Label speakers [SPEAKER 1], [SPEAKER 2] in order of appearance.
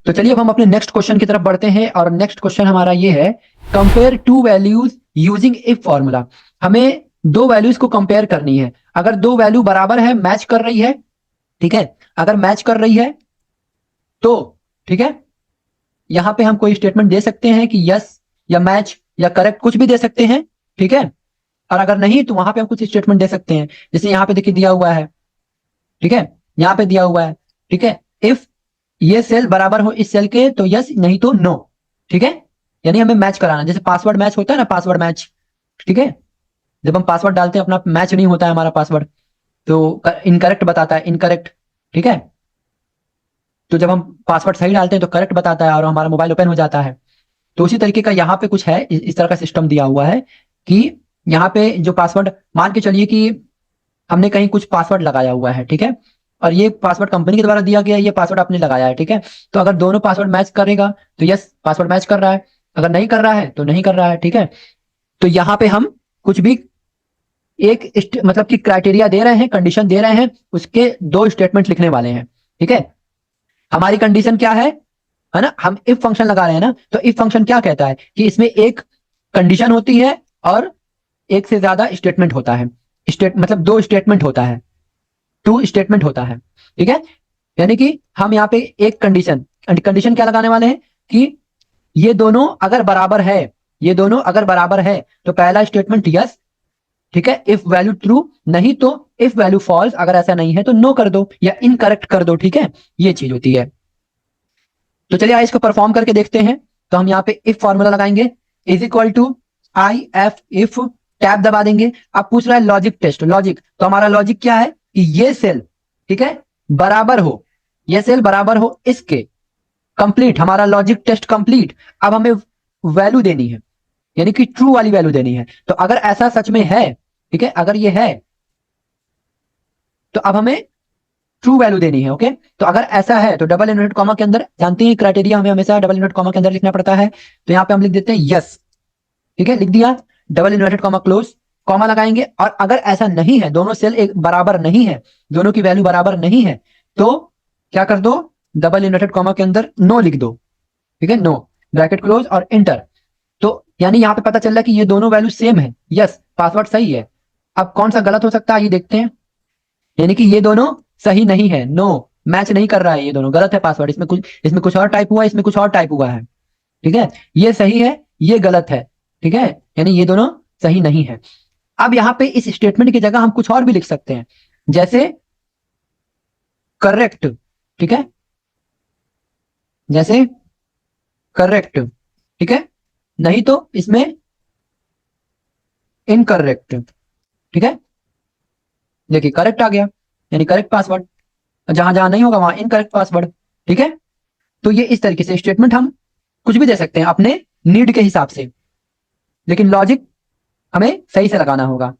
[SPEAKER 1] तो चलिए अब हम अपने नेक्स्ट क्वेश्चन की तरफ बढ़ते हैं और नेक्स्ट क्वेश्चन हमारा ये है, compare to values using if formula. हमें दो वैल्यूज को कंपेयर करनी है। अगर दो वैल्यू बराबर है, मैच कर रही है, ठीक है, अगर मैच कर रही है तो ठीक है, यहां पे हम कोई स्टेटमेंट दे सकते हैं कि यस या मैच या करेक्ट, कुछ भी दे सकते हैं, ठीक है। और अगर नहीं तो वहां पे हम कुछ स्टेटमेंट दे सकते हैं, जैसे यहाँ पे देखिए दिया हुआ है, ठीक है, यहाँ पे दिया हुआ है, ठीक है, इफ ये सेल बराबर हो इस सेल के तो यस, नहीं तो नो, ठीक है। यानी हमें मैच कराना, जैसे पासवर्ड मैच होता है ना, पासवर्ड मैच, ठीक है। जब हम पासवर्ड डालते हैं अपना मैच नहीं होता है हमारा पासवर्ड, तो इनकरेक्ट बताता है, इनकरेक्ट, ठीक है। तो जब हम पासवर्ड सही डालते हैं तो करेक्ट बताता है और हमारा मोबाइल ओपन हो जाता है। तो उसी तरीके का यहाँ पे कुछ है, इस तरह का सिस्टम दिया हुआ है कि यहाँ पे जो पासवर्ड, मान के चलिए कि हमने कहीं कुछ पासवर्ड लगाया हुआ है, ठीक है, और ये पासवर्ड कंपनी के द्वारा दिया गया है, ये पासवर्ड आपने लगाया है, ठीक है। तो अगर दोनों पासवर्ड मैच करेगा तो यस, पासवर्ड मैच कर रहा है, अगर नहीं कर रहा है तो नहीं कर रहा है, ठीक है। तो यहाँ पे हम कुछ भी एक मतलब कि क्राइटेरिया दे रहे हैं, कंडीशन दे रहे हैं, उसके दो स्टेटमेंट लिखने वाले हैं, ठीक है। हमारी कंडीशन क्या है ना, हम इफ फंक्शन लगा रहे हैं ना, तो इफ फंक्शन क्या कहता है कि इसमें एक कंडीशन होती है और एक से ज्यादा स्टेटमेंट होता है, मतलब दो स्टेटमेंट होता है, टू स्टेटमेंट होता है, ठीक है। यानी कि हम यहाँ पे एक कंडीशन, कंडीशन क्या लगाने वाले हैं कि ये दोनों अगर बराबर है, ये दोनों अगर बराबर है तो पहला स्टेटमेंट यस, ठीक है, इफ वैल्यू ट्रू, नहीं तो इफ वैल्यू फॉल्स, अगर ऐसा नहीं है तो नो कर दो या इनकरेक्ट कर दो, ठीक है, ये चीज होती है। तो चलिए इसको परफॉर्म करके देखते हैं। तो हम यहाँ पे इफ फॉर्मूला लगाएंगे, is equal to I F if, tab दबा देंगे। अब पूछ रहा है लॉजिक टेस्ट, लॉजिक, तो हमारा लॉजिक क्या है कि ये सेल, ठीक है, बराबर हो, ये सेल बराबर हो इसके, कंप्लीट, हमारा लॉजिक टेस्ट कंप्लीट। अब हमें वैल्यू देनी है, यानी कि ट्रू वाली वैल्यू देनी है। तो अगर ऐसा सच में है, ठीक है, अगर ये है तो अब हमें ट्रू वैल्यू देनी है, ओके। तो अगर ऐसा है तो डबल इनवर्टेड कॉमा के अंदर, जानते हैं क्राइटेरिया हमें हमेशा डबल इनवर्टेड कॉमा के अंदर लिखना पड़ता है, तो यहाँ पे हम लिख देते हैं यस, ठीक है, लिख दिया, double inverted comma close, comma लगाएंगे। और अगर ऐसा नहीं है, दोनों सेल एक बराबर नहीं है, दोनों की वैल्यू बराबर नहीं है, तो क्या कर दो, डबल इनवर्टेड कॉमा के अंदर नो लिख दो, ठीक है, नो, ब्रैकेट क्लोज और एंटर। तो यानी यहाँ पे पता चल रहा है कि ये दोनों वैल्यू सेम है, यस, पासवर्ड सही है। अब कौन सा गलत हो सकता है ये देखते हैं, यानी कि ये दोनों सही नहीं है, नो, मैच नहीं कर रहा है, ये दोनों गलत है पासवर्ड, इसमें कुछ और टाइप हुआ है, इसमें कुछ और टाइप हुआ है, ठीक है, ये सही है, ये गलत है, ठीक है, यानी ये दोनों सही नहीं है। अब यहाँ पे इस स्टेटमेंट की जगह हम कुछ और भी लिख सकते हैं, जैसे करेक्ट, ठीक है, जैसे करेक्ट, ठीक है, नहीं तो इसमें इनकरेक्ट, ठीक है, देखिए करेक्ट आ गया, यानी करेक्ट पासवर्ड, जहां जहां नहीं होगा वहां इनकरेक्ट पासवर्ड, ठीक है। तो ये इस तरीके से स्टेटमेंट हम कुछ भी दे सकते हैं अपने नीड के हिसाब से, लेकिन लॉजिक हमें सही से लगाना होगा।